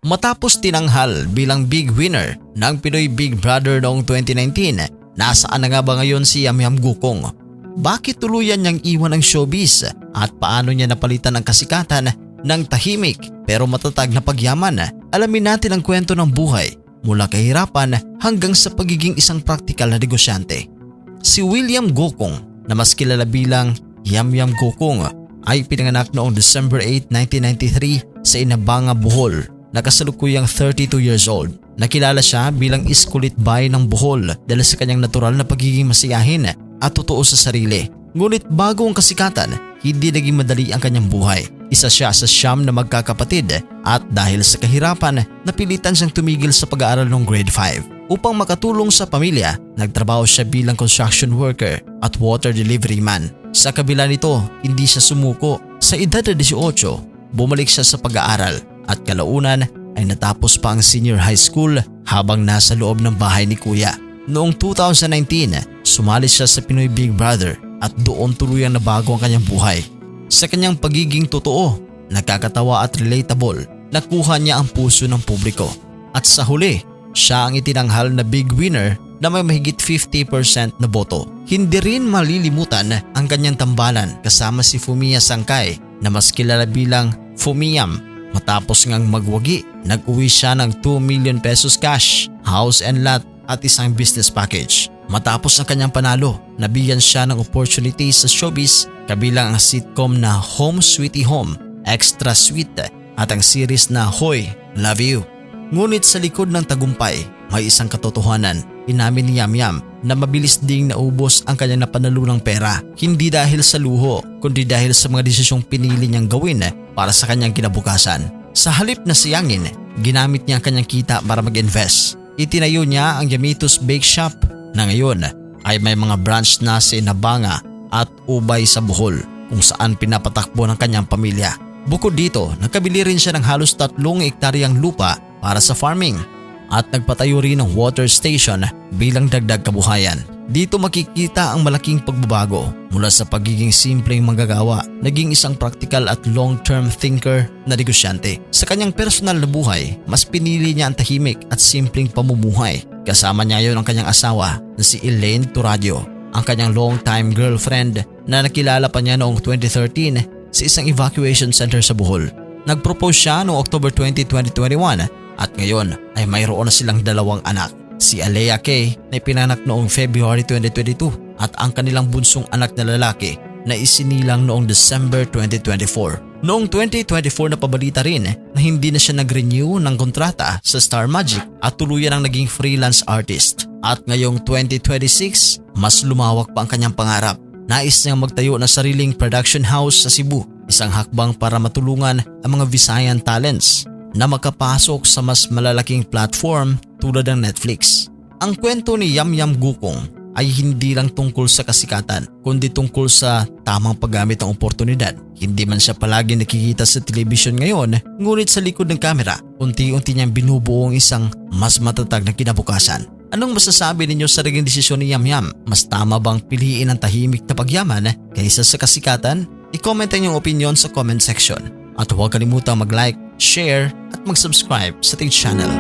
Matapos tinanghal bilang big winner ng Pinoy Big Brother noong 2019, nasaan na nga ba ngayon si Yamyam Gukong? Bakit tuluyan niyang iwan ang showbiz at paano niya napalitan ang kasikatan ng tahimik pero matatag na pagyaman? Alamin natin ang kwento ng buhay mula kahirapan hanggang sa pagiging isang praktikal na negosyante. Si William Gukong na mas kilala bilang Yamyam Gukong ay pinanganak noong December 8, 1993 sa Inabanga, Bohol. Nakasalukuyang 32 years old. Nakilala siya bilang iskulit bay ng Bohol dahil sa kanyang natural na pagiging masiyahin at totoo sa sarili. Ngunit bago ang kasikatan, hindi naging madali ang kanyang buhay. Isa siya sa 9 na magkakapatid at dahil sa kahirapan, napilitan siyang tumigil sa pag-aaral noong grade 5. Upang makatulong sa pamilya, nagtrabaho siya bilang construction worker at water delivery man. Sa kabila nito, hindi siya sumuko. Sa edad na 18, bumalik siya sa pag-aaral at kalaunan ay natapos pa ang senior high school habang nasa loob ng bahay ni kuya. Noong 2019, sumali siya sa Pinoy Big Brother at doon tuluyang nabago ang kanyang buhay. Sa kanyang pagiging totoo, nakakatawa at relatable, nakuha niya ang puso ng publiko. At sa huli, siya ang itinanghal na big winner na may mahigit 50% na boto. Hindi rin malilimutan ang kanyang tambalan kasama si Fumiya Sangkay na mas kilala bilang Fumiyam. Matapos ngang magwagi, nag-uwi siya ng 2 million pesos cash, house and lot at isang business package. Matapos ang kanyang panalo, nabigyan siya ng opportunity sa showbiz kabilang ang sitcom na Home Sweetie Home, Extra Sweet at ang series na Hoy, Love You. Ngunit sa likod ng tagumpay, may isang katotohanan. Inamin ni Yamyam na mabilis ding naubos ang kanyang napanalunang pera. Hindi dahil sa luho, kundi dahil sa mga desisyong pinili niyang gawin para sa kanyang kinabukasan. Sa halip na sayangin, ginamit niya ang kanyang kita para mag-invest. Itinayo niya ang Yamitos Bake Shop na ngayon ay may mga branch na sa Inabanga at Ubay sa Bohol kung saan pinapatakbo ng kanyang pamilya. Bukod dito, nakabili rin siya ng halos 3 hektaryang lupa para sa farming at nagpatayo rin ng water station bilang dagdag kabuhayan. Dito makikita ang malaking pagbabago mula sa pagiging simpleng manggagawa, naging isang practical at long-term thinker na negosyante. Sa kanyang personal na buhay, mas pinili niya ang tahimik at simpleng pamumuhay. Kasama niya yon ang kanyang asawa na si Elaine Turadio, ang kanyang long-time girlfriend na nakilala pa niya noong 2013 sa isang evacuation center sa Bohol. Nag-propose siya noong October 20, 2021 at ngayon ay mayroon na silang 2 anak. Si Alea Kay na ipinanak noong February 2022 at ang kanilang bunsong anak na lalaki na isinilang noong December 2024. Noong 2024 napabalita rin na hindi na siya nag-renew ng kontrata sa Star Magic at tuluyan ang naging freelance artist. At ngayong 2026, mas lumawak pa ang kanyang pangarap. Nais niyang magtayo ng sariling production house sa Cebu, isang hakbang para matulungan ang mga Visayan talents na makapasok sa mas malalaking platform tulad ng Netflix. Ang kwento ni Yamyam Gukong ay hindi lang tungkol sa kasikatan, kundi tungkol sa tamang paggamit ng oportunidad. Hindi man siya palagi nakikita sa television ngayon, ngunit sa likod ng kamera, unti-unti niyang binubuo ang isang mas matatag na kinabukasan. Anong masasabi ninyo sa naging desisyon ni Yamyam? Mas tama bang piliin ang tahimik na pagyaman kaysa sa kasikatan? I-comment ang iyong opinion sa comment section. At huwag kalimutang mag-like, share at mag-subscribe sa ating channel.